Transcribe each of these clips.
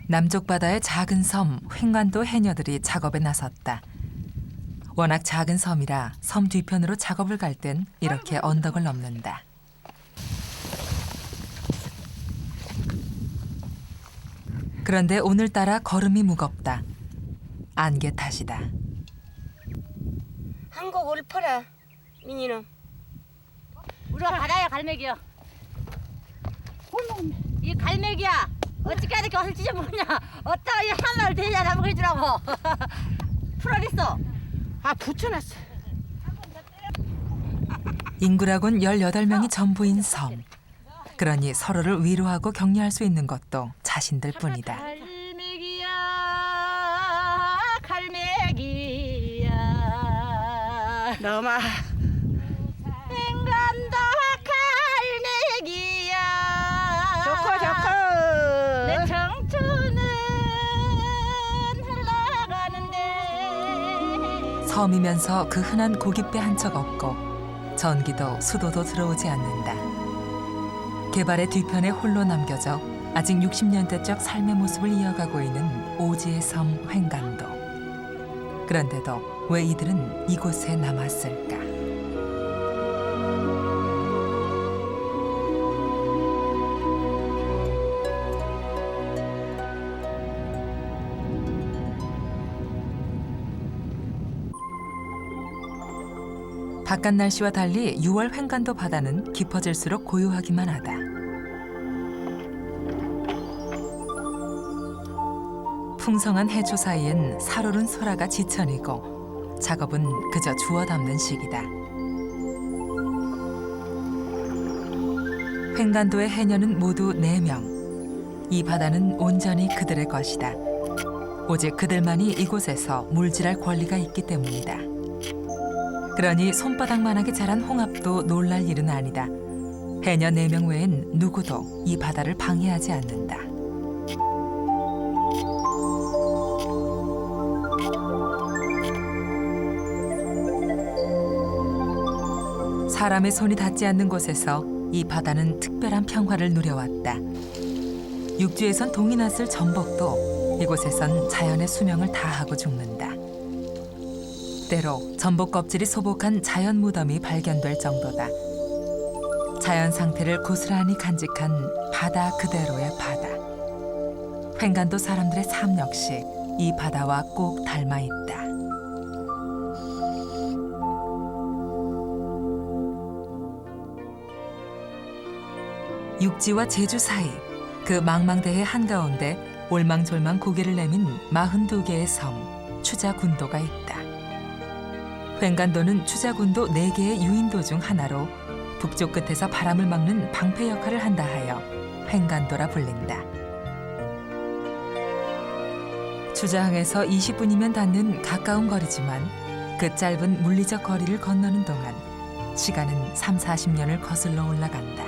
남쪽 바다의 작은 섬 횡간도 해녀들이 작업에 나섰다. 워낙 작은 섬이라 섬 뒤편으로 작업을 갈 땐 이렇게 언덕을 넘는다. 그런데 오늘따라 걸음이 무겁다. 안개 탓이다. 한국 올퍼라 민이는. 우리가 바다야 갈매기야. 이 갈매기야. 어떻게 이렇게 어슬 찢어먹냐. 어따가 이 하나를 대냐 잡아주라고. 풀어냈어. 아 붙여놨어. 인구라곤 18명이 전부인 섬. 그러니 서로를 위로하고 격려할 수 있는 것도 자신들 뿐이다. 갈매기야 갈매기야 너마 횡간도 갈매기야 좋고 내 좋고. 청춘은 흘러가는데 섬이면서 그 흔한 고깃배 한 척 없고 전기도 수도도 들어오지 않는다. 개발의 뒤편에 홀로 남겨져 아직 60년대적 삶의 모습을 이어가고 있는 오지의 섬 횡간도. 그런데도 왜 이들은 이곳에 남았을까? 바깥 날씨와 달리 6월 횡간도 바다는 깊어질수록 고요하기만 하다. 풍성한 해초 사이엔 살오른 소라가 지천이고 작업은 그저 주워 담는 시기다. 횡간도의 해녀는 모두 4명. 이 바다는 온전히 그들의 것이다. 오직 그들만이 이곳에서 물질할 권리가 있기 때문이다. 그러니 손바닥만하게 자란 홍합도 놀랄 일은 아니다. 해녀 4명 외엔 누구도 이 바다를 방해하지 않는다. 사람의 손이 닿지 않는 곳에서 이 바다는 특별한 평화를 누려왔다. 육지에선 동이 났을 전복도 이곳에선 자연의 수명을 다하고 죽는다. 때로 전복 껍질이 소복한 자연 무덤이 발견될 정도다. 자연 상태를 고스란히 간직한 바다 그대로의 바다. 횡간도 사람들의 삶 역시 이 바다와 꼭 닮아 있다. 육지와 제주 사이 그 망망대해 한가운데 올망졸망 고개를 내민 42개의 섬 추자군도가 있다. 횡간도는 추자군도 4개의 유인도 중 하나로 북쪽 끝에서 바람을 막는 방패 역할을 한다 하여 횡간도라 불린다. 추자항에서 20분이면 닿는 가까운 거리지만 그 짧은 물리적 거리를 건너는 동안 시간은 30-40년을 거슬러 올라간다.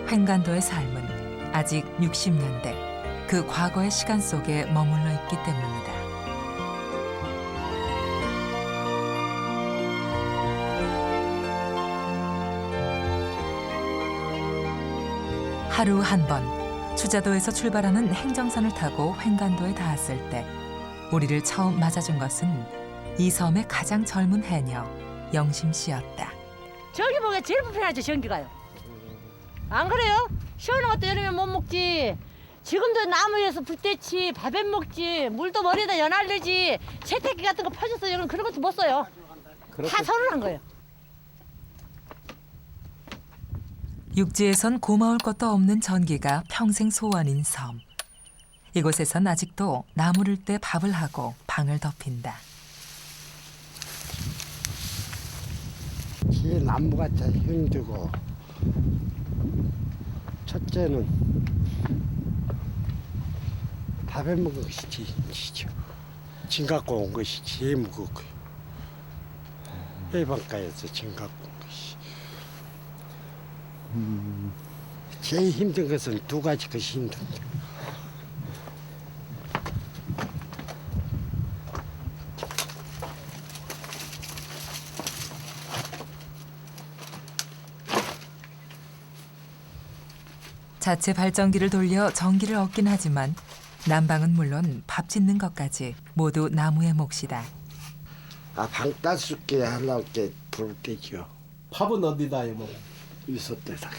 횡간도의 삶은 아직 60년대 그 과거의 시간 속에 머물러 있기 때문이다. 하루 한 번 추자도에서 출발하는 행정선을 타고 횡간도에 닿았을 때 우리를 처음 맞아준 것은 이 섬의 가장 젊은 해녀 영심 씨였다. 전기 보기가 제일 불편하죠 전기가요. 안 그래요? 시원한 것도 여름에 못 먹지. 지금도 나무 위에서 불 떼치 밥에 먹지. 물도 머리에다 연할르지. 세탁기 같은 거 펴줘서 여름 그런 것도 못 써요. 다 서른한 거예요. 육지에선 고마울 것도 없는 전기가 평생 소원인 섬. 이곳에선 아직도 나무를 떼 밥을 하고 방을 덮인다. 이 나무가 참 힘들고 첫째는 밥에 먹은 것이 제일 힘들죠. 짐 갖고 온 것이 제일 무겁고요. 해변가에서 짐 갖고 온 것이. 제일 힘든 것은 2가지 것이 힘듭니다. 자체 발전기를 돌려 전기를 얻긴 하지만 난방은 물론 밥 짓는 것까지 모두 나무의 몫이다. 방따숩게 하려고 게 불을 떼죠. 밥은 어디다 해 먹어? 있었대다.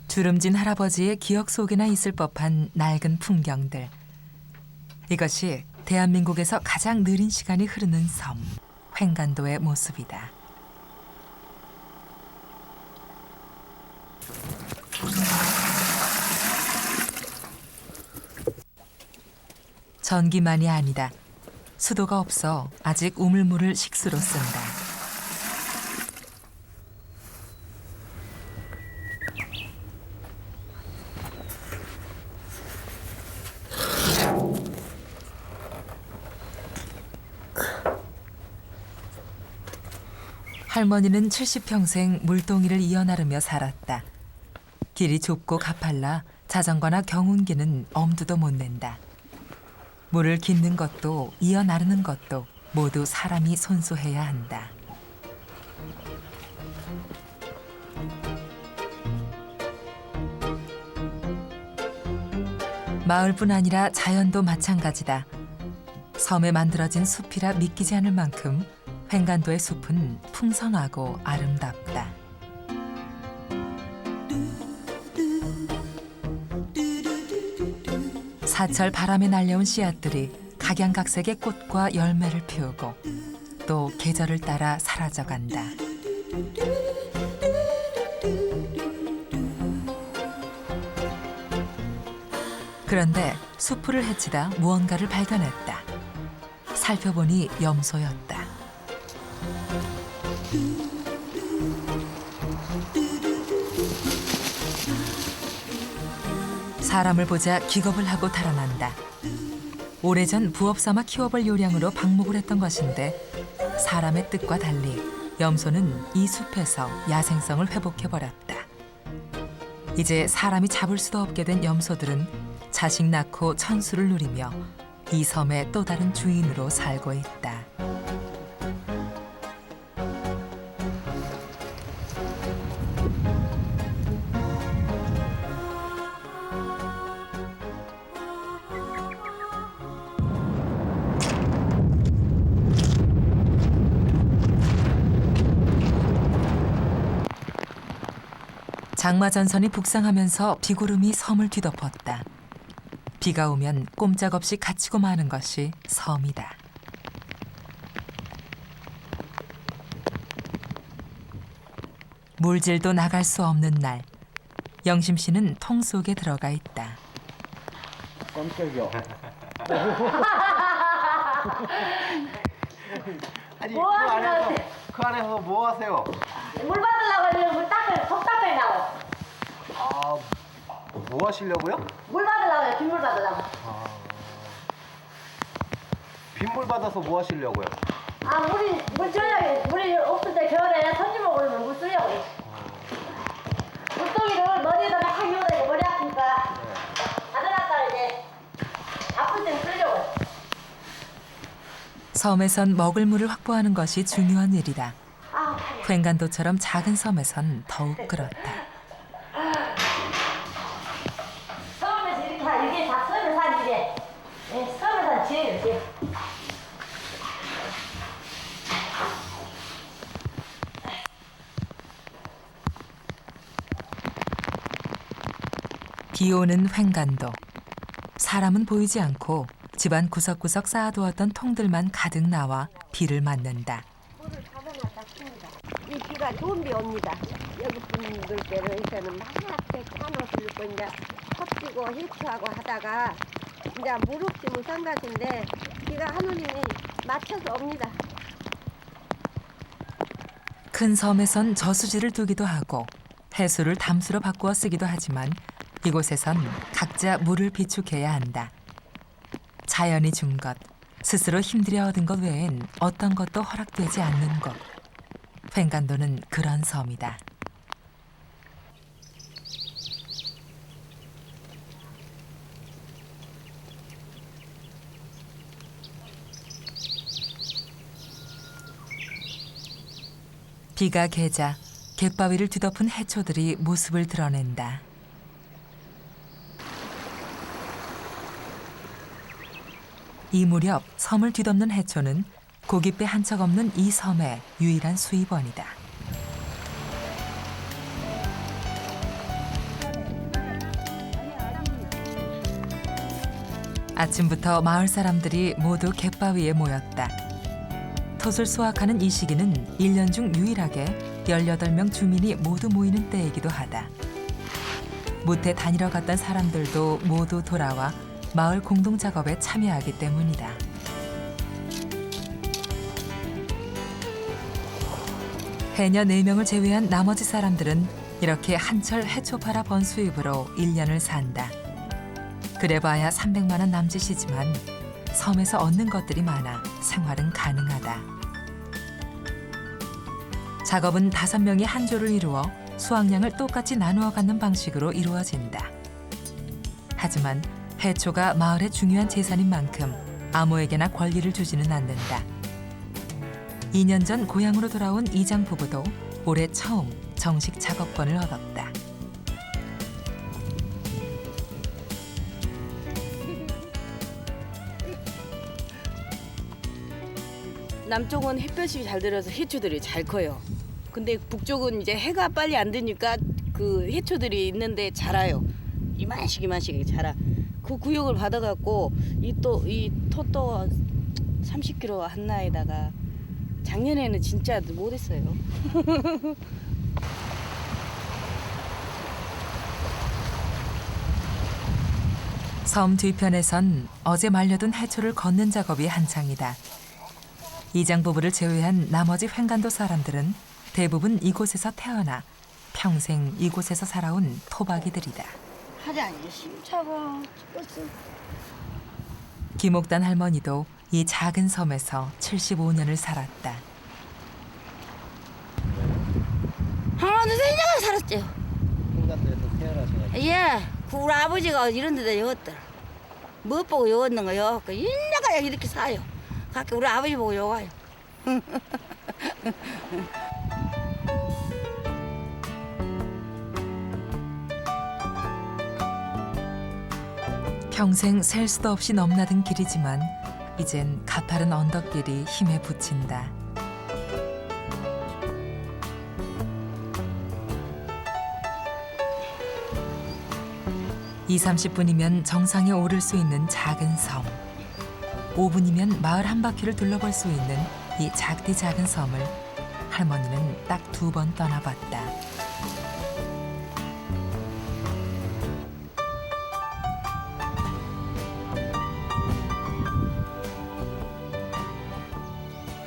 주름진 할아버지의 기억 속에나 있을 법한 낡은 풍경들. 이것이 대한민국에서 가장 느린 시간이 흐르는 섬, 횡간도의 모습이다. 전기만이 아니다. 수도가 없어 아직 우물물을 식수로 쓴다. 할머니는 70평생 물동이를 이어 나르며 살았다. 길이 좁고 가팔라 자전거나 경운기는 엄두도 못 낸다. 물을 깃는 것도 이어 나르는 것도 모두 사람이 손수해야 한다. 마을뿐 아니라 자연도 마찬가지다. 섬에 만들어진 숲이라 믿기지 않을 만큼 횡간도의 숲은 풍성하고 아름답다. 사철 바람에 날려온 씨앗들이 각양각색의 꽃과 열매를 피우고 또 계절을 따라 사라져간다. 그런데 숲을 헤치다 무언가를 발견했다. 살펴보니 염소였다. 사람을 보자 기겁을 하고 달아난다. 오래전 부업 삼아 키워볼 요량으로 방목을 했던 것인데 사람의 뜻과 달리 염소는 이 숲에서 야생성을 회복해버렸다. 이제 사람이 잡을 수도 없게 된 염소들은 자식 낳고 천수를 누리며 이 섬의 또 다른 주인으로 살고 있다. 장마전선이 북상하면서 비구름이 섬을 뒤덮었다. 비가 오면 꼼짝없이 갇히고 마는 것이 섬이다. 물질도 나갈 수 없는 날, 영심 씨는 통 속에 들어가 있다. 깜짝이야. 아니 뭐 하세요? 그 안에서 뭐 하세요? 물 받으려고 해서 물 닦을 컵닦을 나와요. 뭐 하시려고요? 물 받으려고요. 빗물 받으려고. 빗물 받아서 뭐 하시려고요? 물 줘야 물이 없을 때 겨울에 손님 먹으면 물 쓰려고. 물동이를 머리에다 막 하기보다 머리 아프니까 받아놨다가 이제 아플 땐 쓰려고. 섬에선 먹을 물을 확보하는 것이 중요한 일이다. 횡간도처럼 작은 섬에선 더욱 그렇다. 섬에서 이렇게 이게 다 섬에서 한 일이에요. 네, 섬에서 한 지혜요. 비 오는 횡간도. 사람은 보이지 않고 집안 구석구석 쌓아두었던 통들만 가득 나와 비를 맞는다. 물을 잡아놨다 씁니다. 이 비가 좋은 비 옵니다. 여기 분들께는 많게 까놓으시고 이제 컵지고 해치하고 하다가 이제 물 없으면 상가신데 비가 하느님이 맞춰서 옵니다. 큰 섬에선 저수지를 두기도 하고 해수를 담수로 바꾸어 쓰기도 하지만 이곳에선 각자 물을 비축해야 한다. 자연이 준 것, 스스로 힘들여 얻은 것 외엔 어떤 것도 허락되지 않는 곳. 횡간도는 그런 섬이다. 비가 개자 갯바위를 뒤덮은 해초들이 모습을 드러낸다. 이 무렵 섬을 뒤덮는 해초는 고깃배 한 척 없는 이 섬의 유일한 수입원이다. 아침부터 마을 사람들이 모두 갯바위에 모였다. 톳을 수확하는 이 시기는 1년 중 유일하게 18명 주민이 모두 모이는 때이기도 하다. 무태 다니러 갔던 사람들도 모두 돌아와 마을 공동 작업에 참여하기 때문이다. 해녀 4명을 제외한 나머지 사람들은 이렇게 한철 해초 팔아 번 수입으로 1년을 산다. 그래봐야 300만 원 남짓이지만 섬에서 얻는 것들이 많아 생활은 가능하다. 작업은 5명이 한 조를 이루어 수확량을 똑같이 나누어 갖는 방식으로 이루어진다. 하지만 해초가 마을의 중요한 재산인 만큼 아무에게나 권리를 주지는 않는다. 2년 전 고향으로 돌아온 이장 부부도 올해 처음 정식 작업권을 얻었다. 남쪽은 햇볕이 잘 들어서 해초들이 잘 커요. 근데 북쪽은 이제 해가 빨리 안 드니까 그 해초들이 있는데 자라요. 이만씩 자라. 그 구역을 받아갖고 이 톳도 30kg 한나에다가 작년에는 진짜 못했어요. 섬 뒤편에선 어제 말려둔 해초를 걷는 작업이 한창이다. 이장 부부를 제외한 나머지 횡간도 사람들은 대부분 이곳에서 태어나 평생 이곳에서 살아온 토박이들이다. 하자니 심차가 죽었어. 김옥단 할머니도 이 작은 섬에서 75년을 살았다. 하나도 생년을 살았죠. 횡단도에서 태어나셔가지고. 예, 그 우리 아버지가 이런 데다 여었다. 뭐 보고 여었는 거요? 그 인내가 이렇게 사요. 가끔 우리 아버지 보고 여와요. 평생 셀 수도 없이 넘나든 길이지만 이젠 가파른 언덕길이 힘에 부친다. (20, 30분이면) 정상에 오를 수 있는 작은 섬. 5분이면 마을 한 바퀴를 둘러볼 수 있는 이 작디 작은 섬을 할머니는 딱 2번 떠나봤다.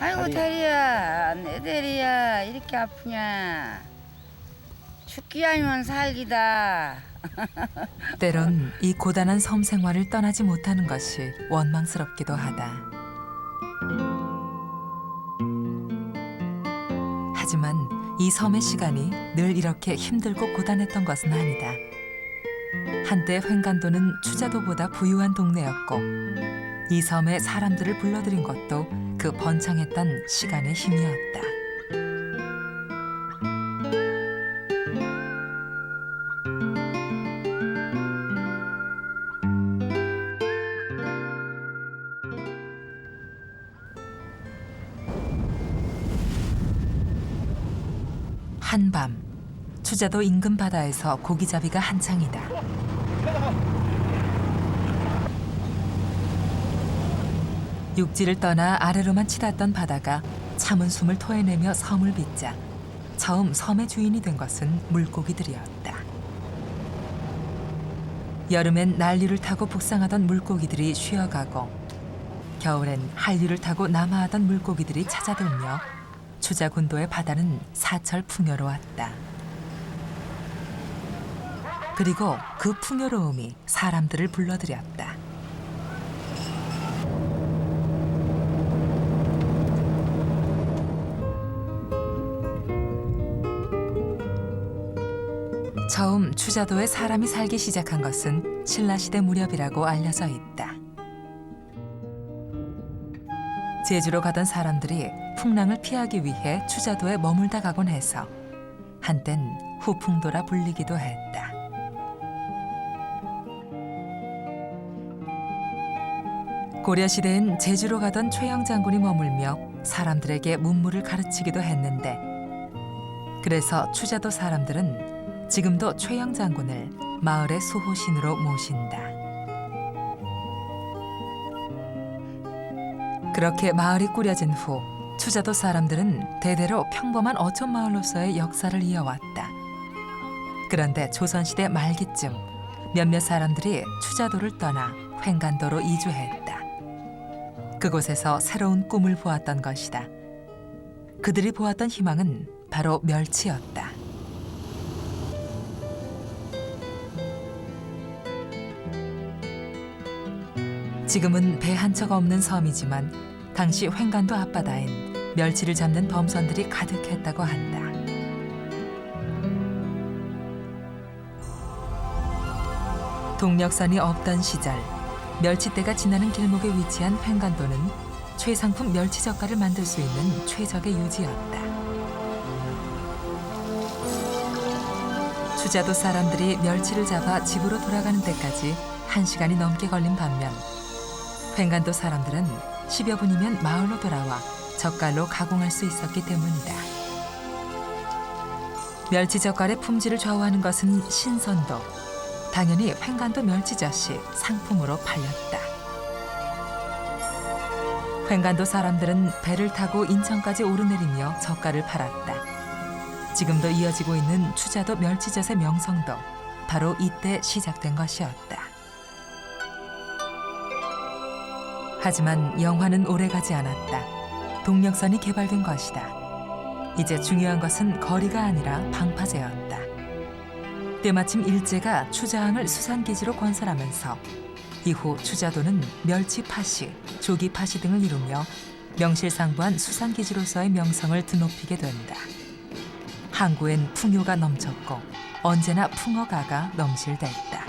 아이고 대리야, 내 대리야 이렇게 아프냐? 죽기 아니면 살기다. 때론 이 고단한 섬 생활을 떠나지 못하는 것이 원망스럽기도 하다. 하지만 이 섬의 시간이 늘 이렇게 힘들고 고단했던 것은 아니다. 한때 횡간도는 추자도보다 부유한 동네였고 이 섬에 사람들을 불러들인 것도 그 번창했던 시간의 힘이었다. 한밤, 추자도 인근 바다에서 고기잡이가 한창이다. 육지를 떠나 아래로만 치닫던 바다가 참은 숨을 토해내며 섬을 빚자 처음 섬의 주인이 된 것은 물고기들이었다. 여름엔 난류를 타고 북상하던 물고기들이 쉬어가고 겨울엔 한류를 타고 남하하던 물고기들이 찾아들며 추자군도의 바다는 사철 풍요로웠다. 그리고 그 풍요로움이 사람들을 불러들였다. 처음 추자도에 사람이 살기 시작한 것은 신라시대 무렵이라고 알려져 있다. 제주로 가던 사람들이 풍랑을 피하기 위해 추자도에 머물다 가곤 해서 한땐 후풍도라 불리기도 했다. 고려시대엔 제주로 가던 최영 장군이 머물며 사람들에게 문물을 가르치기도 했는데 그래서 추자도 사람들은 지금도 최영 장군을 마을의 수호신으로 모신다. 그렇게 마을이 꾸려진 후 추자도 사람들은 대대로 평범한 어촌 마을로서의 역사를 이어왔다. 그런데 조선시대 말기쯤 몇몇 사람들이 추자도를 떠나 횡간도로 이주했다. 그곳에서 새로운 꿈을 보았던 것이다. 그들이 보았던 희망은 바로 멸치였다. 지금은 배 한 척 없는 섬이지만 당시 횡간도 앞바다엔 멸치를 잡는 범선들이 가득했다고 한다. 동력선이 없던 시절 멸치대가 지나는 길목에 위치한 횡간도는 최상품 멸치 젓갈을 만들 수 있는 최적의 유지였다. 추자도 사람들이 멸치를 잡아 집으로 돌아가는 데까지 1시간이 넘게 걸린 반면 횡간도 사람들은 10여 분이면 마을로 돌아와 젓갈로 가공할 수 있었기 때문이다. 멸치 젓갈의 품질을 좌우하는 것은 신선도. 당연히 횡간도 멸치젓이 상품으로 팔렸다. 횡간도 사람들은 배를 타고 인천까지 오르내리며 젓갈을 팔았다. 지금도 이어지고 있는 추자도 멸치젓의 명성도 바로 이때 시작된 것이었다. 하지만 영화는 오래가지 않았다. 동력선이 개발된 것이다. 이제 중요한 것은 거리가 아니라 방파제였다. 때마침 일제가 추자항을 수산기지로 건설하면서 이후 추자도는 멸치 파시, 조기 파시 등을 이루며 명실상부한 수산기지로서의 명성을 드높이게 된다. 항구엔 풍요가 넘쳤고 언제나 풍어가가 넘실댔다.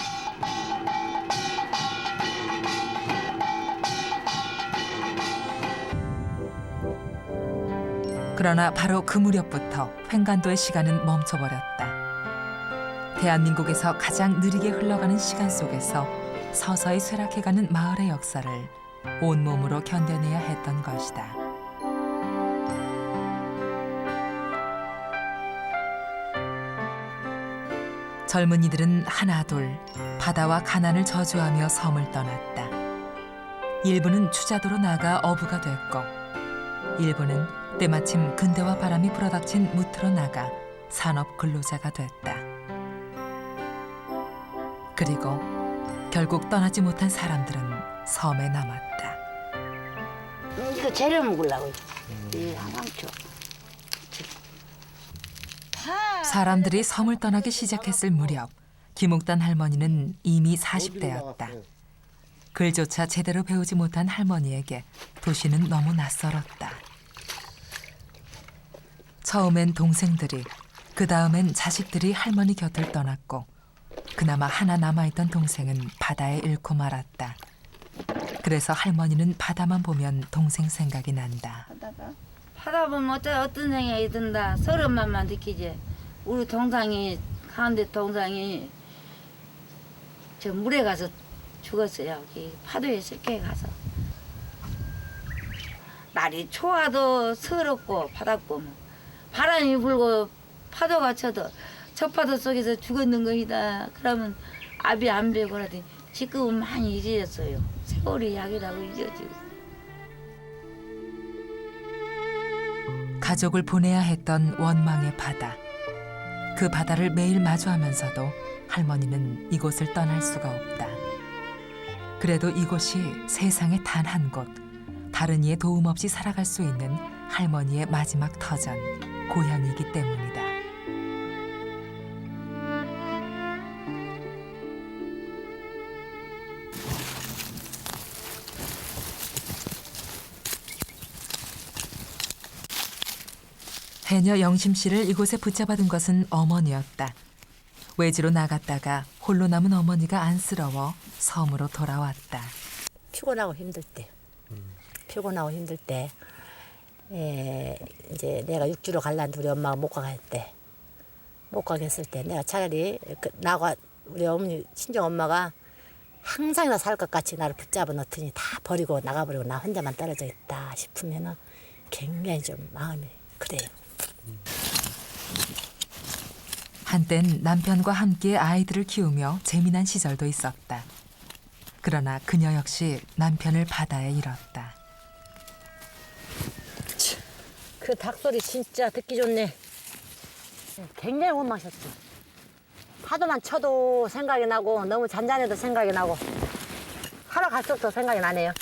그러나 바로 그 무렵부터 횡간도의 시간은 멈춰버렸다. 대한민국에서 가장 느리게 흘러가는 시간 속에서 서서히 쇠락해가는 마을의 역사를 온몸으로 견뎌내야 했던 것이다. 젊은이들은 하나둘 바다와 가난을 저주하며 섬을 떠났다. 일부는 추자도로 나가 어부가 됐고 일부는 때마침 근대와 바람이 불어닥친 무트로 나가 산업 근로자가 됐다. 그리고 결국 떠나지 못한 사람들은 섬에 남았다. 이거 재료 먹으려고. 이 항암초. 사람들이 섬을 떠나기 시작했을 무렵 김옥단 할머니는 이미 40대였다. 글조차 제대로 배우지 못한 할머니에게 도시는 너무 낯설었다. 처음엔 동생들이, 그 다음엔 자식들이 할머니 곁을 떠났고 그나마 하나 남아있던 동생은 바다에 잃고 말았다. 그래서 할머니는 바다만 보면 동생 생각이 난다. 바다 보면 어떤 생각이 든다. 서름만만 느끼지. 우리 동상이 가운데 동상이 저 물에 가서 죽었어요. 여기 파도에 슬게 가서. 날이 초와도 서럽고 바닷고 바람이 불고 파도가 쳐도 저 파도 속에서 죽었는 겁니다. 그러면 압이 안 배고 그러더니 지금은 많이 잊어졌어요. 세월이 약이라고 잊어지고. 가족을 보내야 했던 원망의 바다. 그 바다를 매일 마주하면서도 할머니는 이곳을 떠날 수가 없다. 그래도 이곳이 세상에 단 한 곳, 다른 이의 도움 없이 살아갈 수 있는 할머니의 마지막 터전, 고향이기 때문이다. 해녀 영심 씨를 이곳에 붙잡아둔 것은 어머니였다. 외지로 나갔다가 홀로 남은 어머니가 안쓰러워 섬으로 돌아왔다. 피곤하고 힘들 때, 이제 내가 육지로 갈라는데 우리 엄마가 못 가게 했대. 못 가게 했을 때 내가 차라리 나가 우리 어머니 친정 엄마가 항상이나 살 것 같이 나를 붙잡아 놓더니 다 버리고 나가버리고 나 혼자만 떨어져 있다 싶으면은 굉장히 좀 마음이 그래요. 한땐 남편과 함께 아이들을 키우며 재미난 시절도 있었다. 그러나 그녀 역시 남편을 바다에 잃었다. 그 닭소리 진짜 듣기 좋네. 굉장히 원망하셨지. 파도만 쳐도 생각이 나고 너무 잔잔해도 생각이 나고 하루 갈수록 더 생각이 나네요.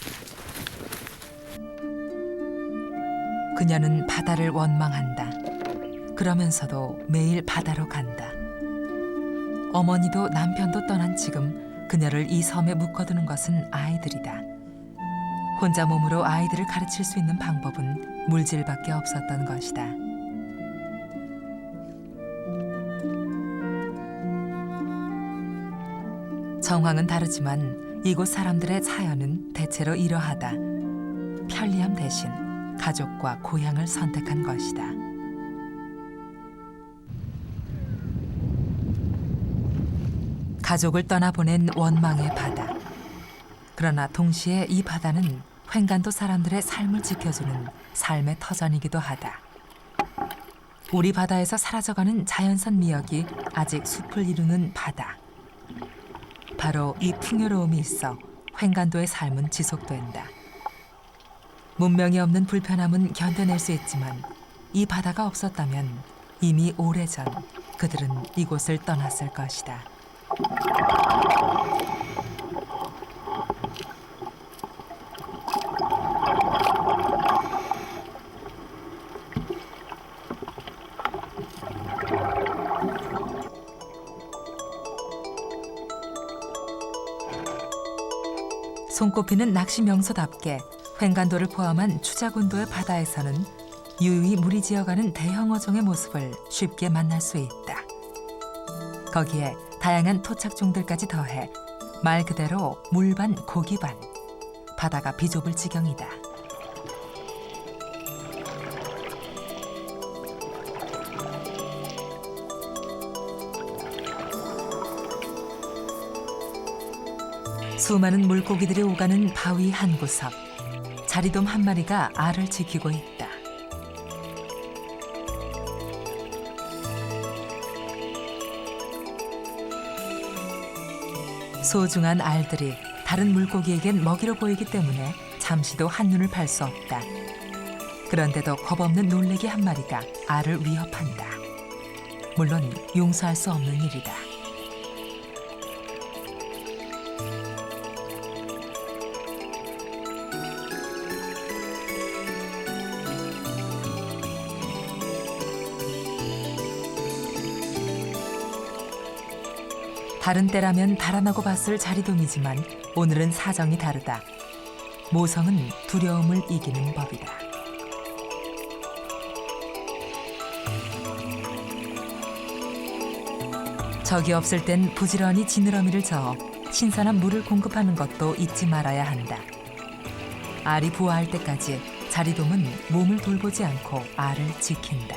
그녀는 바다를 원망한다. 그러면서도 매일 바다로 간다. 어머니도 남편도 떠난 지금 그녀를 이 섬에 묶어두는 것은 아이들이다. 혼자 몸으로 아이들을 가르칠 수 있는 방법은 물질밖에 없었던 것이다. 정황은 다르지만 이곳 사람들의 사연은 대체로 이러하다. 편리함 대신 가족과 고향을 선택한 것이다. 가족을 떠나보낸 원망의 바다. 그러나 동시에 이 바다는 횡간도 사람들의 삶을 지켜주는 삶의 터전이기도 하다. 우리 바다에서 사라져가는 자연산 미역이 아직 숲을 이루는 바다. 바로 이 풍요로움이 있어 횡간도의 삶은 지속된다. 문명이 없는 불편함은 견뎌낼 수 있지만 이 바다가 없었다면 이미 오래전 그들은 이곳을 떠났을 것이다. 손꼽히는 낚시 명소답게 횡간도를 포함한 추자군도의 바다에서는 유유히 물이 지어가는 대형 어종의 모습을 쉽게 만날 수 있다. 거기에 다양한 토착종들까지 더해 말 그대로 물반 고기반, 바다가 비좁을 지경이다. 수많은 물고기들이 오가는 바위 한 구석, 자리돔 한 마리가 알을 지키고 있다. 소중한 알들이 다른 물고기에겐 먹이로 보이기 때문에 잠시도 한눈을 팔 수 없다. 그런데도 겁없는 놀래기 한 마리가 알을 위협한다. 물론 용서할 수 없는 일이다. 다른 때라면 달아나고 봤을 자리돔이지만 오늘은 사정이 다르다. 모성은 두려움을 이기는 법이다. 적이 없을 땐 부지런히 지느러미를 저어 신선한 물을 공급하는 것도 잊지 말아야 한다. 알이 부화할 때까지 자리돔은 몸을 돌보지 않고 알을 지킨다.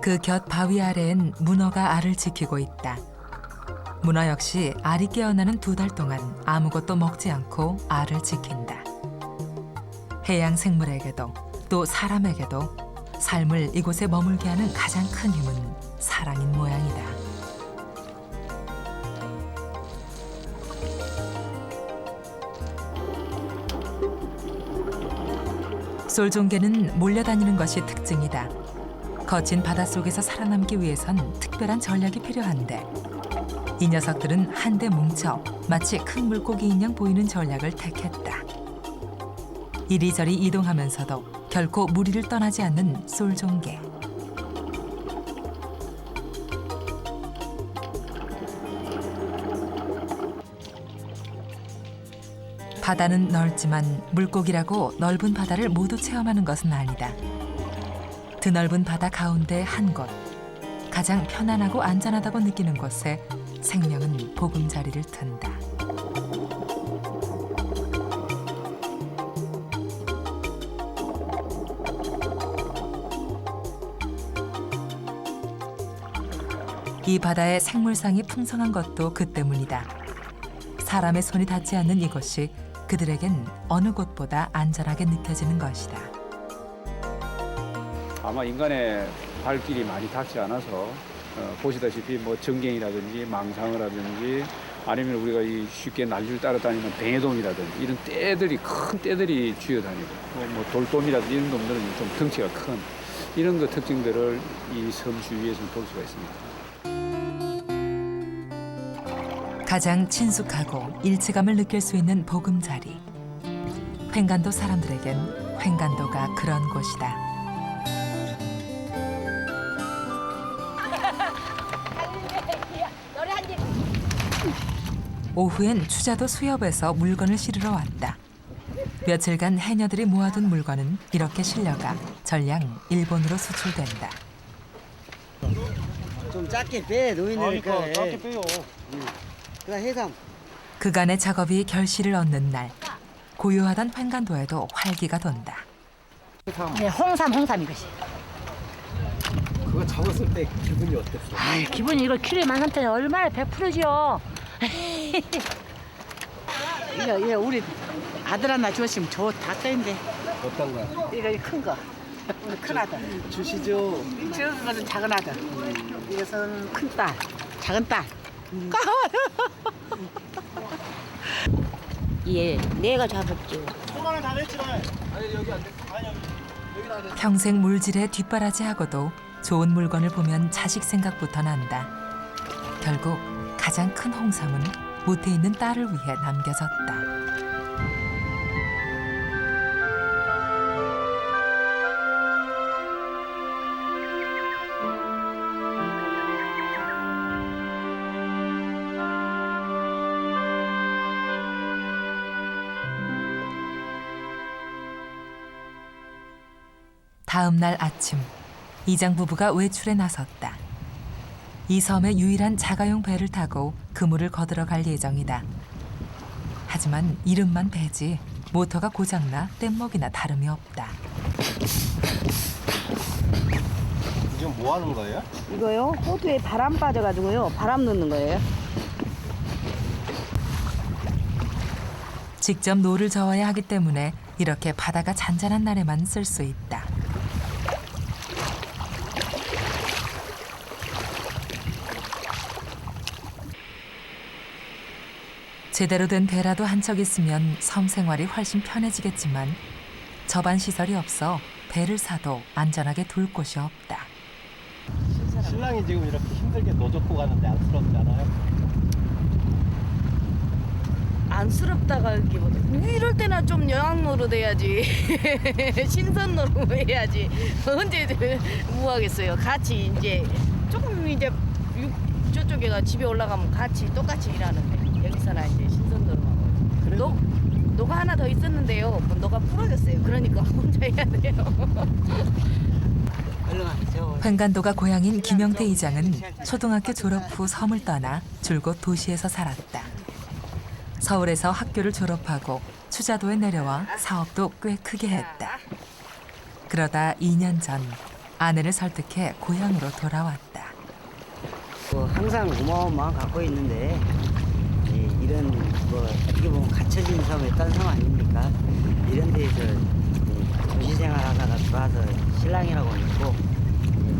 그 곁 바위 아래엔 문어가 알을 지키고 있다. 문어 역시 알이 깨어나는 2달 동안 아무것도 먹지 않고 알을 지킨다. 해양 생물에게도 또 사람에게도 삶을 이곳에 머물게 하는 가장 큰 힘은 사랑인 모양이다. 솔종개는 몰려다니는 것이 특징이다. 거친 바닷속에서 살아남기 위해선 특별한 전략이 필요한데 이 녀석들은 한데 뭉쳐 마치 큰 물고기인 양 보이는 전략을 택했다. 이리저리 이동하면서도 결코 무리를 떠나지 않는 솔종개. 바다는 넓지만 물고기라고 넓은 바다를 모두 체험하는 것은 아니다. 드넓은 바다 가운데 한 곳, 가장 편안하고 안전하다고 느끼는 곳에 생명은 보금자리를 튼다. 이 바다의 생물상이 풍성한 것도 그 때문이다. 사람의 손이 닿지 않는 이곳이 그들에겐 어느 곳보다 안전하게 느껴지는 것이다. 아마 인간의 발길이 많이 닿지 않아서 보시다시피 뭐 전갱이라든지 망상어 라든지 아니면 우리가 이 쉽게 날줄 따라다니는 뱅에돔이라든지 이런 떼들이 큰 떼들이 쥐어다니고 뭐 돌돔이라든지 이런 놈들은 좀 덩치가 큰 이런 그 특징들을 이 섬 주위에서는 볼 수가 있습니다. 가장 친숙하고 일체감을 느낄 수 있는 보금자리. 횡간도 사람들에겐 횡간도가 그런 곳이다. 오후엔 추자도 수협에서 물건을 실으러 왔다. 며칠간 해녀들이 모아둔 물건은 이렇게 실려가 전량 일본으로 수출된다. 좀 작게 빼 노인네니까. 작게 빼요. 그다음 해삼. 그간의 작업이 결실을 얻는 날, 고요하던 횡간도에도 활기가 돈다. 네, 홍삼 이것이. 그거 잡았을 때 기분이 어땠어? 아, 기분이 이거 키로에 13,000원 얼마나 100%죠. 이거 우리 아들 하나 주었으면 좋다 텐데. 어떤 거야? 이거 큰 거. 우리 큰 아들. 주시죠. 저것은 작은 아들. 이것은 큰 딸. 작은 딸. 예, 내가 잡았죠. 평생 물질에 뒷바라지하고도 좋은 물건을 보면 자식 생각부터 난다. 결국 가장 큰 홍삼은 못해 있는 딸을 위해 남겨졌다. 다음 날 아침, 이장 부부가 외출에 나섰다. 이 섬의 유일한 자가용 배를 타고 그물을 거들어 갈 예정이다. 하지만 이름만 배지 모터가 고장나 뗏목이나 다름이 없다. 지금 뭐 하는 거예요? 이거요? 호두에 바람 빠져가지고요. 바람 넣는 거예요. 직접 노를 저어야 하기 때문에 이렇게 바다가 잔잔한 날에만 쓸 수 있다. 제대로 된 배라도 한 척 있으면 섬 생활이 훨씬 편해지겠지만 저반 시설이 없어 배를 사도 안전하게 둘 곳이 없다. 신랑이 지금 이렇게 힘들게 노젓고 가는데 안쓰럽지 않아요? 안쓰럽다가 이기보다 이럴 때나 좀 여행 노릇 해야지. 신선 노릇 해야지. 언제 뭐 하겠어요. 같이 이제 조금 이제 저쪽에가 집에 올라가면 같이 똑같이 일하는데 여기서는 이제 신선 노릇하고. 노가 하나 더 있었는데요. 뭐 노가 부러졌어요. 그러니까 혼자 해야 돼요. 횡간도가 고향인 김영태 이장은 초등학교 졸업 후 섬을 떠나 줄곧 도시에서 살았다. 서울에서 학교를 졸업하고 추자도에 내려와 사업도 꽤 크게 했다. 그러다 2년 전 아내를 설득해 고향으로 돌아왔다. 항상 고마운 마음 갖고 있는데 이런 어떻게 보면 갇혀진 섬에 딴 섬 아닙니까? 이런 데에서 도시생활하다가 들어와서 신랑이라고 있고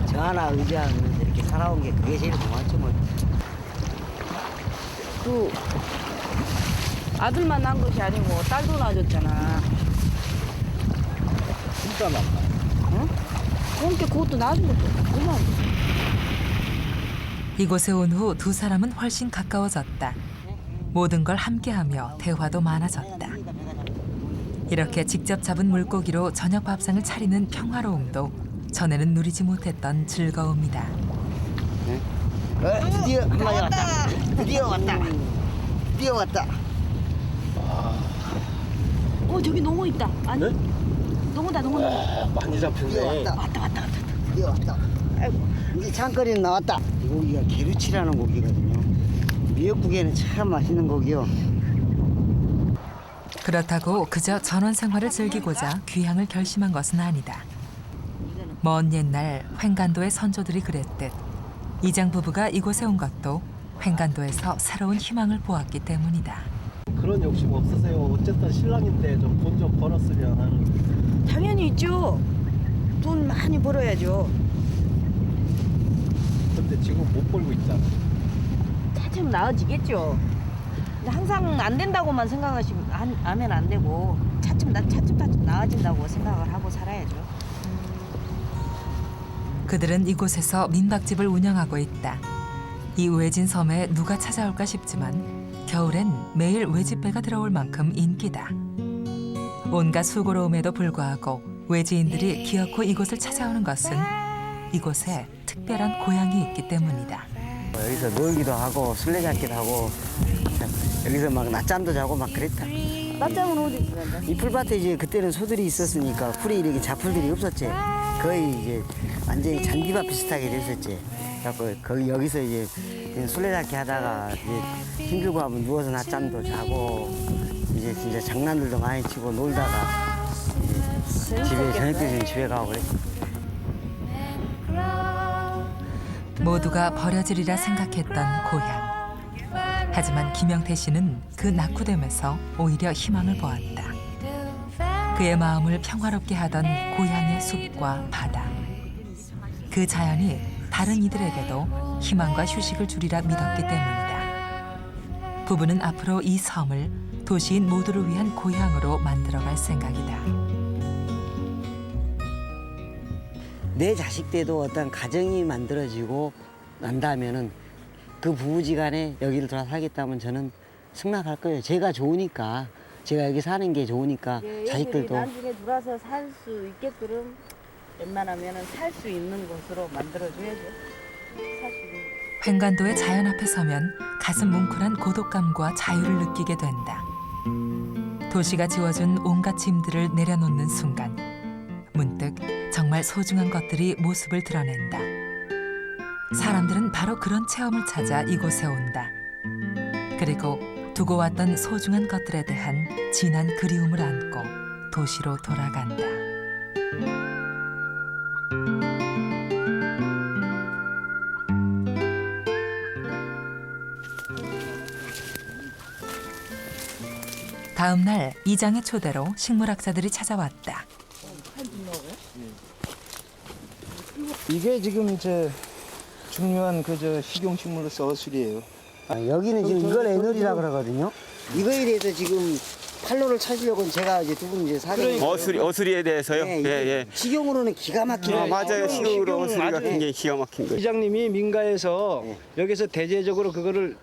저 하나 의지하면서 이렇게 살아온 게 그게 제일 고맙죠 뭐. 그 아들만 낳은 것이 아니고 딸도 낳아줬잖아. 진짜 많다. 응? 그러니까 그것도 낳아준 것도 얼마나. 이곳에 온 후 두 사람은 훨씬 가까워졌다. 모든 걸 함께하며 대화도 많아졌다. 이렇게 직접 잡은 물고기로 저녁 밥상을 차리는 평화로움도 전에는 누리지 못했던 즐거움이다. 드디어 한 마리 왔다. 드디어 왔다. 드디어 왔다. 저기 농어 있다. 아니. 네? 농어다. 많이 잡혔네. 왔다. 드디어 왔다. 아이고, 이제 장거리는 나왔다. 이 고기가 게르치라는 고기거든요. 미역국에는 참 맛있는 고기요. 그렇다고 그저 전원 생활을 즐기고자 귀향을 결심한 것은 아니다. 먼 옛날 횡간도의 선조들이 그랬듯 이장 부부가 이곳에 온 것도 횡간도에서 새로운 희망을 보았기 때문이다. 그런 욕심 없으세요? 어쨌든 신랑인데 좀 돈 좀 벌었으면 하는. 당연히 있죠. 돈 많이 벌어야죠. 근데 지금 못 벌고 있잖아. 차츰 나아지겠죠. 근데 항상 안 된다고만 생각하시면 하면 안 되고 차츰 나아진다고 생각을 하고 살아야죠. 그들은 이곳에서 민박집을 운영하고 있다. 이 우회진 섬에 누가 찾아올까 싶지만 겨울엔 매일 외집배가 들어올 만큼 인기다. 온갖 수고로움에도 불구하고 외지인들이 기어코 이곳을 찾아오는 것은 이곳에 특별한 고향이 있기 때문이다. 여기서 놀기도 하고 술래잡기도 하고 여기서 막 낮잠도 자고 막 그랬다. 낮잠은 어디 있어요? 이 풀밭에 이제 그때는 소들이 있었으니까 풀이 이렇게 자풀들이 없었지. 거의 이제 완전히 잔디밭 비슷하게 됐었지. 그래서 거기 여기서 이제 술래잡기 하다가 이제 힘들고 하면 누워서 낮잠도 자고 이제 진짜 장난들도 많이 치고 놀다가 이제 집에 저녁 때는 집에 가고 그랬지. 모두가 버려지리라 생각했던 고향. 하지만 김영태 씨는 그 낙후됨에서 오히려 희망을 보았다. 그의 마음을 평화롭게 하던 고향의 숲과 바다. 그 자연이 다른 이들에게도 희망과 휴식을 주리라 믿었기 때문이다. 부부는 앞으로 이 섬을 도시인 모두를 위한 고향으로 만들어갈 생각이다. 내 자식 때도 어떤 가정이 만들어지고 난다면은 그 부부지간에 여기를 돌아 살겠다면 저는 승낙할 거예요. 제가 좋으니까, 제가 여기 사는 게 좋으니까 자식들도. 나중에 돌아서 살 수 있게끔 웬만하면 살 수 있는 곳으로 만들어줘야죠. 살 수 있는 곳. 횡간도의 자연 앞에 서면 가슴 뭉클한 고독감과 자유를 느끼게 된다. 도시가 지워준 온갖 짐들을 내려놓는 순간 문득 정말 소중한 것들이 모습을 드러낸다. 사람들은 바로 그런 체험을 찾아 이곳에 온다. 그리고 두고 왔던 소중한 것들에 대한 진한 그리움을 안고 도시로 돌아간다. 다음 날 이장의 초대로 식물학자들이 찾아왔다. 이게 지금 저 중요한 그 식용식물로서 어술이에요. 여기는 지금 이걸 애놀이라 그러거든요. 이거에 대해서 지금 판로를 찾으려고 제가 이제 두 분 이제 사는 어수리에 대해서요? 네, 예. 식용으로는 기가 막히네. 맞아요. 식용으로 어수리가 굉장히 기가 막힌 거예요. 이장님이 민가에서 여기서 대체적으로 그거를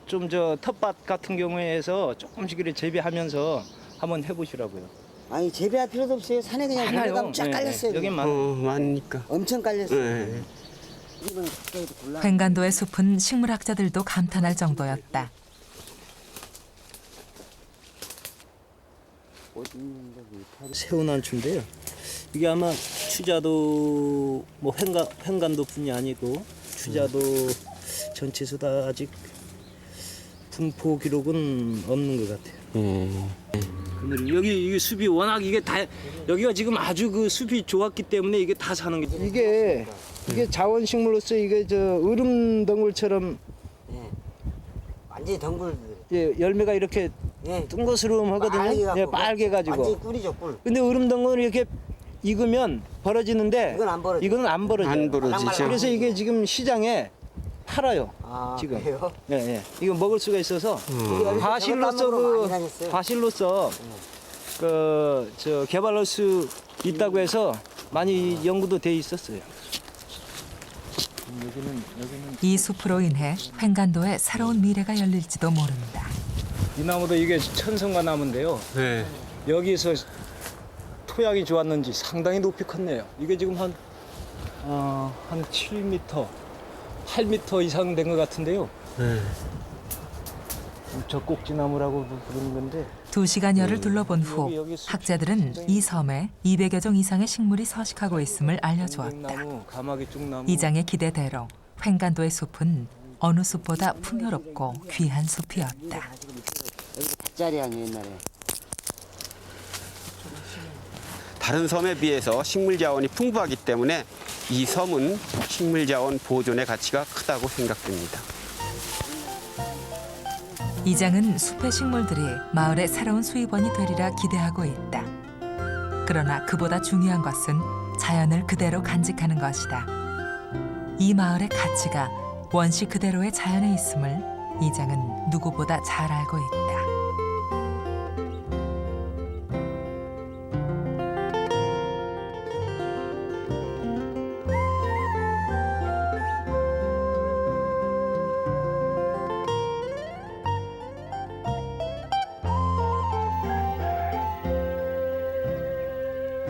좀 텃밭 같은 경우에서 조금씩 이렇게 재배하면서 한번 해보시라고요. 아니 재배할 필요도 없어요. 산에 그냥 물감 쫙 깔렸어요. 여긴 많으니까. 엄청 깔렸어요. 네. 횡간도의 숲은 식물학자들도 감탄할 정도였다. 새우난초인데요. 이게 아마 추자도 뭐 횡간도뿐이 아니고 추자도 전체에서 다 아직 분포 기록은 없는 것 같아요. 여기 이게 숲이 워낙 이게 다 여기가 지금 아주 그 숲이 좋았기 때문에 이게 다 사는 게 이게 자원식물로서 이게 으름덩굴처럼 완전히 덩굴. 예, 열매가 이렇게 둥거스름하거든요. 빨개 가지고. 완전 꿀이죠 꿀. 근데 으름덩굴을 이렇게 익으면 벌어지는데 이건 안 벌어져. 이거는 안 벌어져요. 안 벌어지죠. 그래서 이게 지금 시장에 팔아요. 지금. 그래요? 예. 이거 먹을 수가 있어서 과실로서 개발할 수 있다고 해서 많이 연구도 돼 있었어요. 이 숲으로 인해 횡간도에 새로운 미래가 열릴지도 모른다. 이 나무도 이게 천성과 나무인데요. 네. 여기서 토양이 좋았는지 상당히 높이 컸네요. 이게 지금 한 7m, 8m 이상 된 것 같은데요. 젖꼭지나무라고 부르는 건데. 2시간여를 둘러본 후 학자들은 이 섬에 200여 종 이상의 식물이 서식하고 있음을 알려주었다. 이장의 기대대로 횡간도의 숲은 어느 숲보다 풍요롭고 귀한 숲이었다. 여기 밭자리 아니에요 옛날에. 다른 섬에 비해서 식물 자원이 풍부하기 때문에 이 섬은 식물자원 보존의 가치가 크다고 생각됩니다. 이장은 숲의 식물들이 마을의 새로운 수입원이 되리라 기대하고 있다. 그러나 그보다 중요한 것은 자연을 그대로 간직하는 것이다. 이 마을의 가치가 원시 그대로의 자연에 있음을 이장은 누구보다 잘 알고 있다.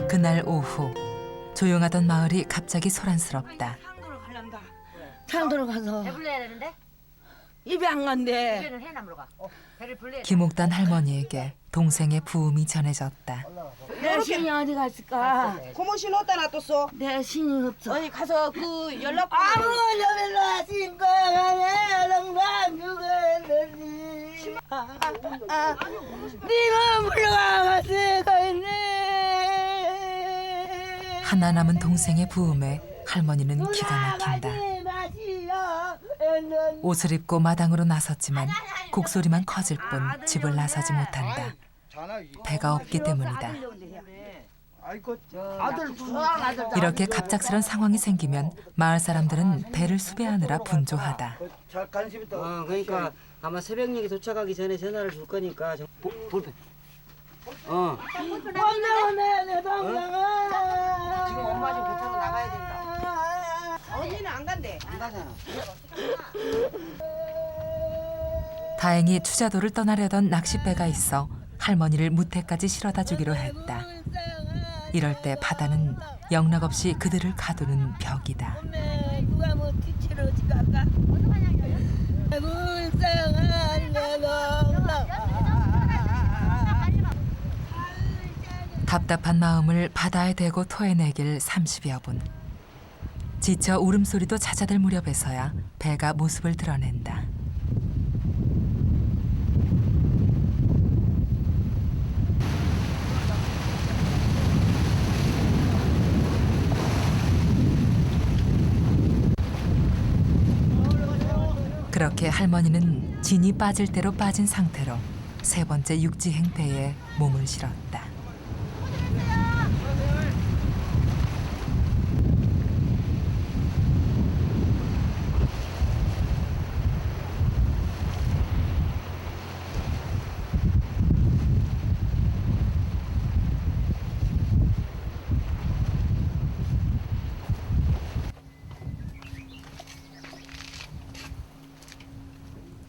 그날 오후 조용하던 마을이 갑자기 소란스럽다. 창도로 가서 배불러야 되는데? 입에 안 간대. 배는 해남으로 가. 배를 불러야 돼. 김옥단 할머니에게 동생의 부음이 전해졌다. 내 신이 어디 갔을까? 고모신 어디다 놔뒀어? 내 신이 없어. 어디 가서 그 연락. 아무나 별나신 거야 영광 죽었는지 니는 물러가갔을 거있네. 하나 남은 동생의 부음에 할머니는 기가 막힌다. 옷을 입고 마당으로 나섰지만 곡소리만 커질 뿐 집을 나서지 못한다. 배가 없기 때문이다. 이렇게 갑작스런 상황이 생기면 마을 사람들은 배를 수배하느라 분주하다. 그러니까 아마 새벽녘에 도착하기 전에 전화를 줄 거니까 볼펜. 지금 엄마 좀 배타로 나가야 된다. 언니는 안 간대. 안 가잖아. 다행히 추자도를 떠나려던 낚싯배가 있어 할머니를 무태까지 실어다 주기로 했다. 이럴 때 바다는 영락없이 그들을 가두는 벽이다. 누가 뭐 뒤치러 갈까? 답답한 마음을 바다에 대고 토해내길 30여 분. 지쳐 울음소리도 잦아들 무렵에서야 배가 모습을 드러낸다. 그렇게 할머니는 진이 빠질 대로 빠진 상태로 세 번째 육지 행패에 몸을 실었다.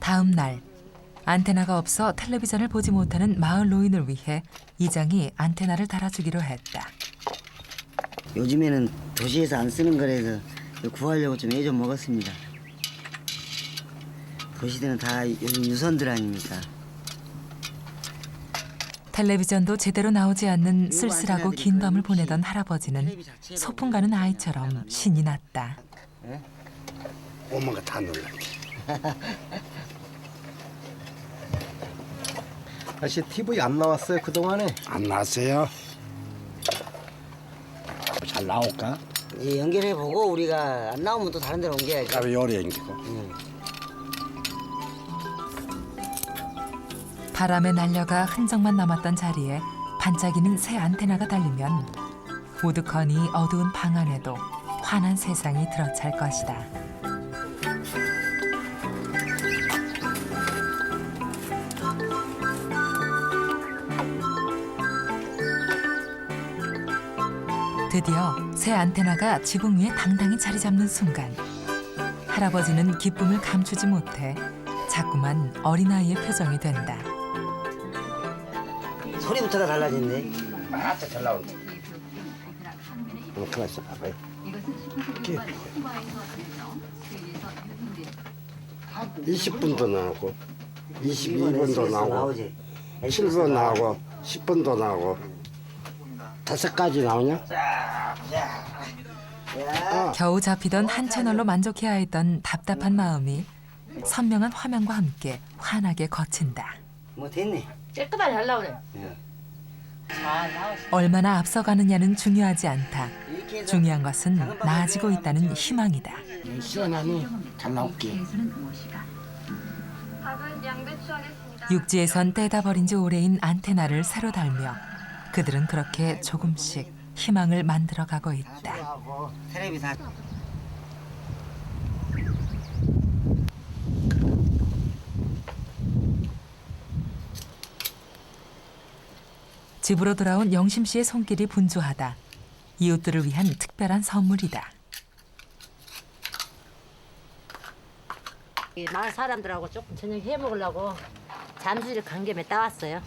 다음 날 안테나가 없어 텔레비전을 보지 못하는 마을 노인을 위해 이장이 안테나를 달아주기로 했다. 요즘에는 도시에서 안 쓰는 거라서 구하려고 좀 애 좀 먹었습니다. 도시들은 다 요즘 유선들 아닙니까? 텔레비전도 제대로 나오지 않는 쓸쓸하고 긴 밤을 보내던 할아버지는 소풍 가는 아이처럼 신이 났다. 엄마가 다 놀랐지. 아저씨 TV 안 나왔어요 그동안에? 안 나왔어요. 잘 나올까? 예, 연결해보고 우리가 안 나오면 또 다른 데로 옮겨야죠. 나도 요리 옮기고. 바람에 날려가 흔적만 남았던 자리에 반짝이는 새 안테나가 달리면 우두커니 어두운 방 안에도 환한 세상이 들어찰 것이다. 드디어 새 안테나가 지붕 위에 당당히 자리 잡는 순간 할아버지는 기쁨을 감추지 못해 자꾸만 어린아이의 표정이 된다. 소리부터가 달라진대. 아따 잘 나온다. 가만 있어 봐봐요. 20분도 나오고 22분도 나오고 7분 나오고 10분도 나오고 5가지 나오냐? 겨우 잡히던 한 채널로 만족해야 했던 답답한 마음이 선명한 화면과 함께 환하게 거친다. 뭐 됐네. 깨끗하게 잘 나오네. 얼마나 앞서가느냐는 중요하지 않다. 중요한 것은 나아지고 있다는 희망이다. 시원하니 잘 나올게. 육지에선 떼다 버린 지 오래인 안테나를 새로 달며 그들은 그렇게 조금씩 희망을 만들어가고 있다. 테레비 다. 집으로 돌아온 영심 씨의 손길이 분주하다. 이웃들을 위한 특별한 선물이다. 이 마을 사람들하고 조금 저녁 해 먹으려고 잠수를 강겸에 따왔어요.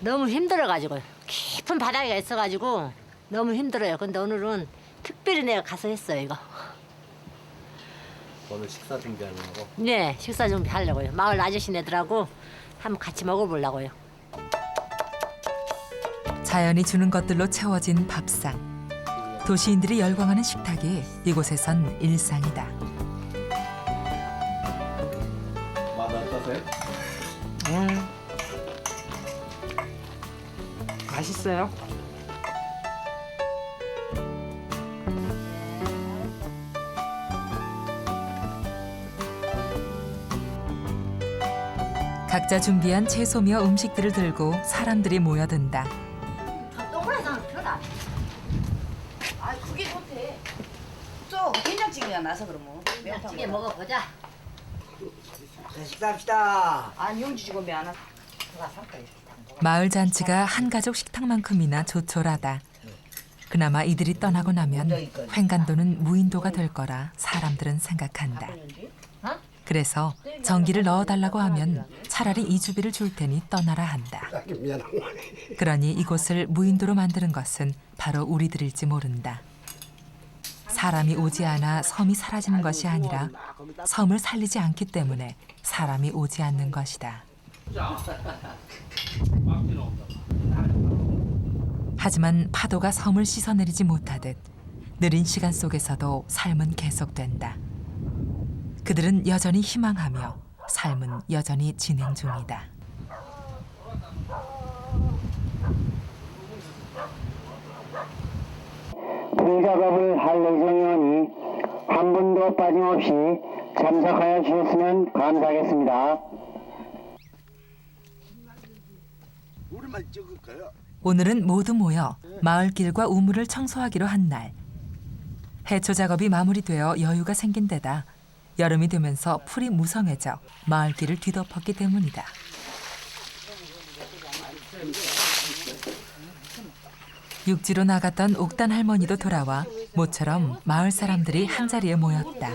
너무 힘들어가지고 깊은 바다가 있어가지고 너무 힘들어요. 근데 오늘은 특별히 내가 가서 했어요 이거. 오늘 식사 준비하는 거? 네, 식사 준비하려고요. 마을 아저씨네들하고 한번 같이 먹어보려고요. 자연이 주는 것들로 채워진 밥상. 도시인들이 열광하는 식탁이 이곳에선 일상이다. 맛 어떠세요? 맛있어요. 각자 준비한 채소며 음식들을 들고 사람들이 모여든다. 동그라장 펴라. 아 그게 좋대. 또 된장찌개가 나서 그러면 찌개 먹어보자. 자, 식사합시다. 아니 영주 직원이 안 와. 마을 잔치가 한 가족 식탁만큼이나 조촐하다. 그나마 이들이 떠나고 나면 횡간도는 무인도가 될 거라 사람들은 생각한다. 그래서 전기를 넣어달라고 하면 차라리 이주비를 줄 테니 떠나라 한다. 그러니 이곳을 무인도로 만드는 것은 바로 우리들일지 모른다. 사람이 오지 않아 섬이 사라지는 것이 아니라 섬을 살리지 않기 때문에 사람이 오지 않는 것이다. 하지만 파도가 섬을 씻어내리지 못하듯 느린 시간 속에서도 삶은 계속된다. 그들은 여전히 희망하며 삶은 여전히 진행 중이다. 부작업을 할 예정이오니 한 분도 빠짐없이 참석하여 주셨으면 감사하겠습니다. 오늘은 모두 모여 마을길과 우물을 청소하기로 한 날. 해초 작업이 마무리되어 여유가 생긴 데다 여름이 되면서 풀이 무성해져 마을길을 뒤덮었기 때문이다. 육지로 나갔던 옥단 할머니도 돌아와 모처럼 마을 사람들이 한자리에 모였다.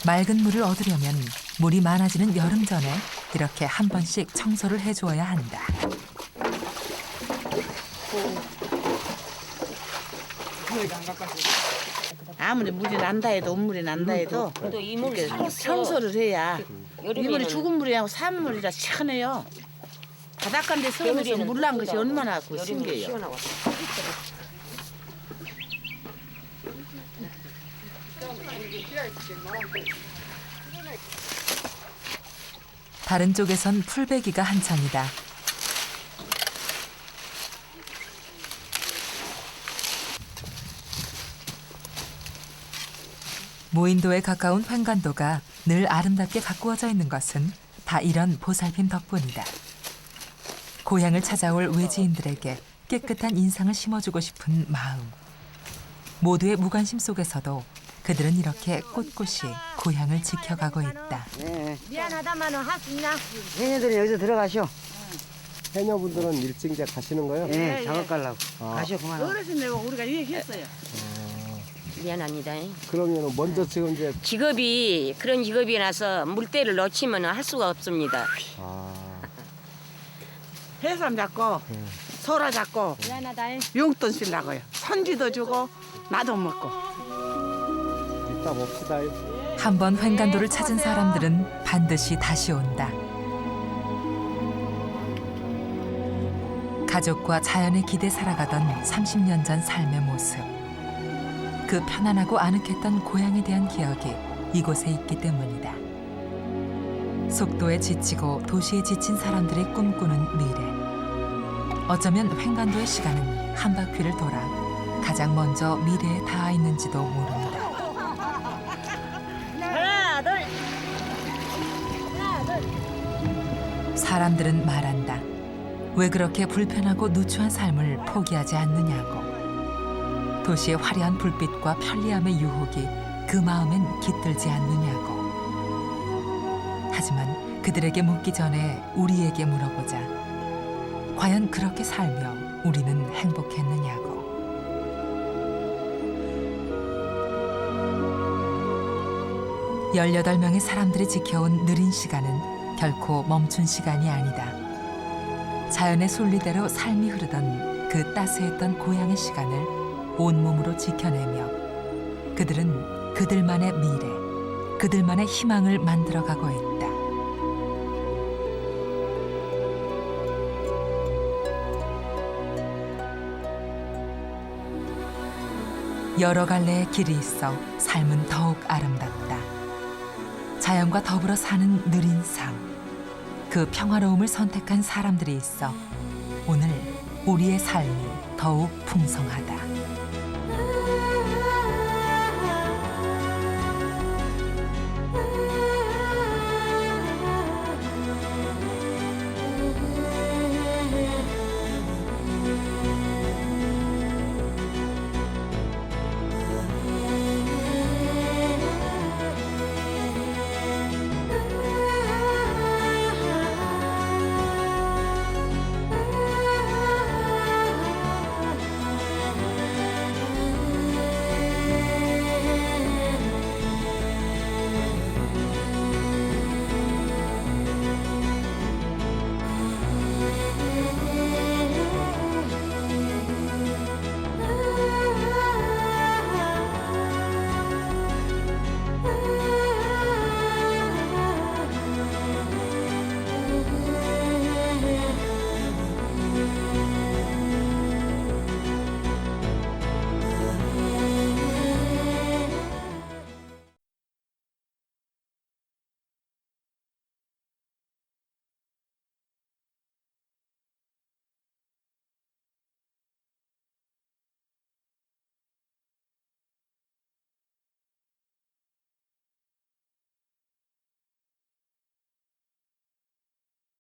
맑은 물을 얻으려면 물이 많아지는 여름 전에 이렇게 한 번씩 청소를 해주어야 한다. 아무리 물이 난다 해도 온물이 난다 해도 이렇게 청소를 해야 이 물이 죽은 물이하고 산 물이라 시원해요. 바닷가인데 섬에서 물 난 것이 얼마나 신기해요. 다른 쪽에선 풀베기가 한창이다. 무인도에 가까운 횡간도가 늘 아름답게 가꾸어져 있는 것은 다 이런 보살핌 덕분이다. 고향을 찾아올 외지인들에게 깨끗한 인상을 심어주고 싶은 마음. 모두의 무관심 속에서도 그들은 이렇게 꿋꿋이 고향을 지켜가고 있다. 네. 미안하다마는 할 수 있나? 해녀들은 여기서 들어가시오. 해녀분들은 일찍 이제 가시는 거예요? 네, 작업 가려고. 가시오, 그만. 어르신네고 우리가 얘기했어요. 미안합니다. 그러면 먼저 지금 이제 직업이 그런 직업이라서 물때를 놓치면 할 수가 없습니다. 해삼 잡고 소라 잡고 미안하다. 용돈 쓰려고요. 선지도 주고 나도 먹고. 이따 봅시다. 한번 횡간도를 찾은 사람들은 반드시 다시 온다. 가족과 자연에 기대 살아가던 30년 전 삶의 모습. 그 편안하고 아늑했던 고향에 대한 기억이 이곳에 있기 때문이다. 속도에 지치고 도시에 지친 사람들이 꿈꾸는 미래. 어쩌면 횡간도의 시간은 한 바퀴를 돌아 가장 먼저 미래에 닿아 있는지도 모릅니다. 하나, 둘. 사람들은 말한다. 왜 그렇게 불편하고 누추한 삶을 포기하지 않느냐고. 도시의 화려한 불빛과 편리함의 유혹이 그 마음엔 깃들지 않느냐고. 하지만 그들에게 묻기 전에 우리에게 물어보자. 과연 그렇게 살며 우리는 행복했느냐고. 열여덟 명의 사람들이 지켜온 느린 시간은 결코 멈춘 시간이 아니다. 자연의 순리대로 삶이 흐르던 그 따스했던 고향의 시간을 온몸으로 지켜내며 그들은 그들만의 미래, 그들만의 희망을 만들어가고 있다. 여러 갈래의 길이 있어 삶은 더욱 아름답다. 자연과 더불어 사는 느린 삶, 그 평화로움을 선택한 사람들이 있어 오늘 우리의 삶이 더욱 풍성하다.